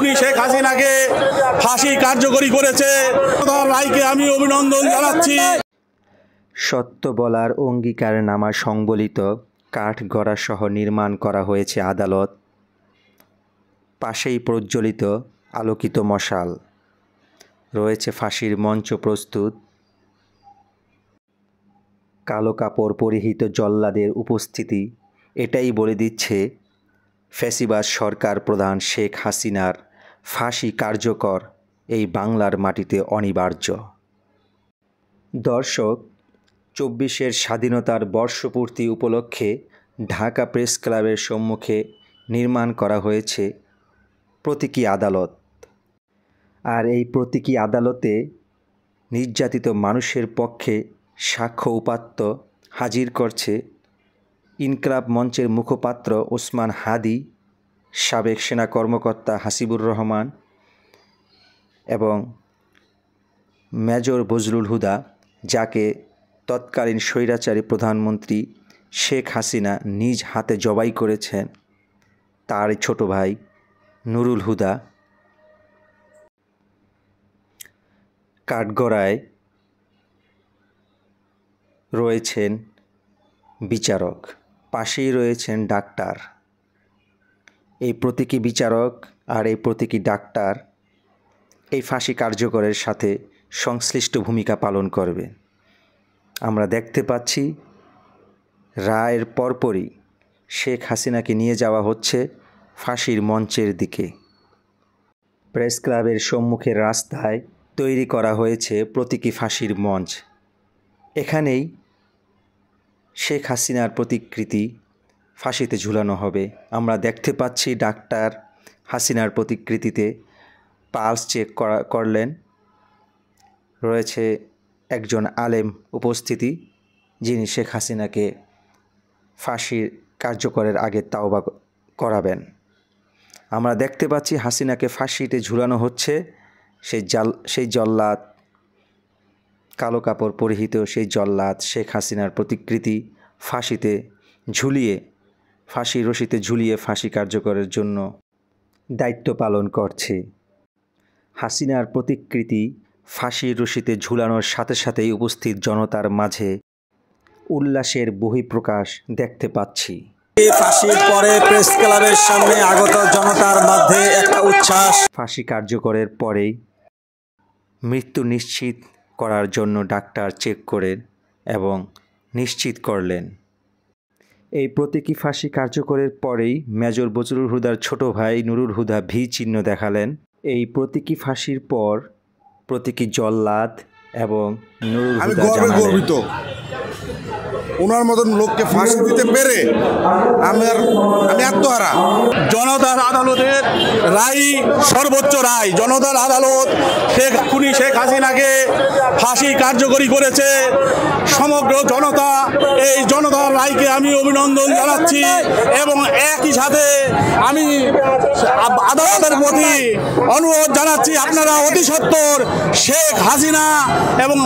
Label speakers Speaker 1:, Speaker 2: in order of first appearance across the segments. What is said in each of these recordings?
Speaker 1: খুনি শেখ হাসিনাকে ফাঁসি কার্যকরী করেছে। তার রায়কে আমি অভিনন্দন জানাচ্ছি।
Speaker 2: সত্য বলার অঙ্গীকারনামা সংবলিত কাঠগড়া সহ নির্মাণ করা হয়েছে আদালত। পাশেই প্রজ্বলিত আলোকিত মশাল, রয়েছে ফাঁসির মঞ্চ প্রস্তুত। কালো কাপড় পরিহিত জল্লাদের উপস্থিতি এটাই বলে দিচ্ছে ফ্যাসিবাদ সরকার প্রধান শেখ হাসিনার ফাঁসি কার্যকর এই বাংলার মাটিতে অনিবার্য। দর্শক, ২৪ স্বাধীনতার বর্ষপূর্তি উপলক্ষে ঢাকা প্রেস ক্লাবের সম্মুখে নির্মাণ করা হয়েছে প্রতীকী আদালত। আর এই প্রতীকী আদালতে নির্যাতিত মানুষের পক্ষে সাক্ষ্য উপাত্ত হাজির করছে ইনকিলাব মঞ্চের মুখপাত্র ওসমান হাদি, সাবেক সেনা কর্মকর্তা হাসিবুর রহমান এবং মেজর বজলুল হুদা, যাকে তৎকালীন স্বৈরাচারী প্রধানমন্ত্রী শেখ হাসিনা নিজ হাতে জবাই করেছেন, তার ছোট ভাই নুরুল হুদা। কাঠগড়ায় রয়েছেন বিচারক, পাশেই রয়েছেন ডাক্তার। এই প্রতীকী বিচারক আর এই প্রতীকী ডাক্তার এই ফাঁসি কার্যকরের সাথে সংশ্লিষ্ট ভূমিকা পালন করবে। আমরা দেখতে পাচ্ছি রায়ের পরপরই শেখ হাসিনাকে নিয়ে যাওয়া হচ্ছে ফাঁসির মঞ্চের দিকে। প্রেস ক্লাবের সম্মুখের রাস্তায় তৈরি করা হয়েছে প্রতীকী ফাঁসির মঞ্চ। এখানেই শেখ হাসিনার প্রতিকৃতি ফাঁসিতে ঝুলানো হবে। আমরা দেখতে পাচ্ছি ডাক্তার হাসিনার প্রতিকৃতিতে পালস চেক করলেন। রয়েছে একজন আলেম উপস্থিতি, যিনি শেখ হাসিনাকে ফাঁসির কার্যকরের আগে তাওবা করাবেন। আমরা দেখতে পাচ্ছি হাসিনাকে ফাঁসিতে ঝুলানো হচ্ছে। সেই জল্লাদ, কালো কাপড় পরিহিত সেই জল্লাদ শেখ হাসিনার প্রতিকৃতি ফাঁসিতে ঝুলিয়ে, ফাঁসির রশিতে ঝুলিয়ে ফাঁসি কার্যকরের জন্য দায়িত্ব পালন করছে। হাসিনার প্রতিকৃতি ফাঁসির রশিতে ঝুলানোর সাথে সাথেই উপস্থিত জনতার মাঝে উল্লাসের বহিঃপ্রকাশ দেখতে পাচ্ছি।
Speaker 1: ফাঁসির পরে প্রেস ক্লাবের সামনে আগত জনতার মধ্যে একটা উচ্ছ্বাস।
Speaker 2: ফাঁসি কার্যকরের পরেই মৃত্যু নিশ্চিত করার জন্য ডাক্তার চেক করেন এবং নিশ্চিত করলেন। এই প্রতীকী ফাঁসি কার্যকরের পরেই মেজর বজলুল হুদার ছোট ভাই নুরুল হুদা ভি চিহ্ন দেখালেন। এই প্রতীকী ফাঁসির পর প্রতীকী জল্লাদ এবং নুরুল হুদা
Speaker 3: গর্বিত ওনার মতন লোককে ফাঁসি দিতে পেরে আমি আত্মহারা।
Speaker 1: জনতার আদালতের রায় সর্বোচ্চ রায়। জনতার আদালত খুনি শেখ হাসিনাকে ফাঁসি কার্যকরী করেছে। সমগ্র জনতা, এই জনতার রায়কে আমি অভিনন্দন জানাচ্ছি এবং একই সাথে আমি আদালতের প্রতি অনুরোধ জানাচ্ছি, আপনারা অতি সত্বর শেখ হাসিনা এবং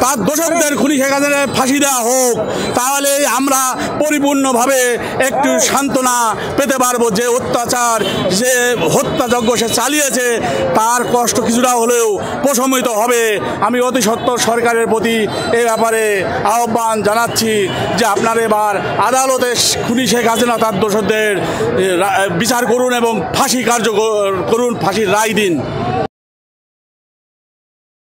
Speaker 1: তার দোষকদের খুনি শেখ হাসিনার ফাঁসি দেওয়া হোক। তাহলে আমরা পরিপূর্ণভাবে একটু সান্ত্বনা পেতে পারবো। যে অত্যাচার, যে হত্যাযজ্ঞ সে চালিয়েছে, তার কষ্ট কিছুটা হলেও প্রশমিত হবে। আমি অতি সত্বর সরকারের প্রতি এ ব্যাপারে আহ্বান জানাচ্ছি যে আপনারা এবার আদালতে খুনি শেখ হাসিনা তার দোষকদের বিচার করুন এবং ফাঁসি কার্যকর করুন, ফাঁসির রায় দিন।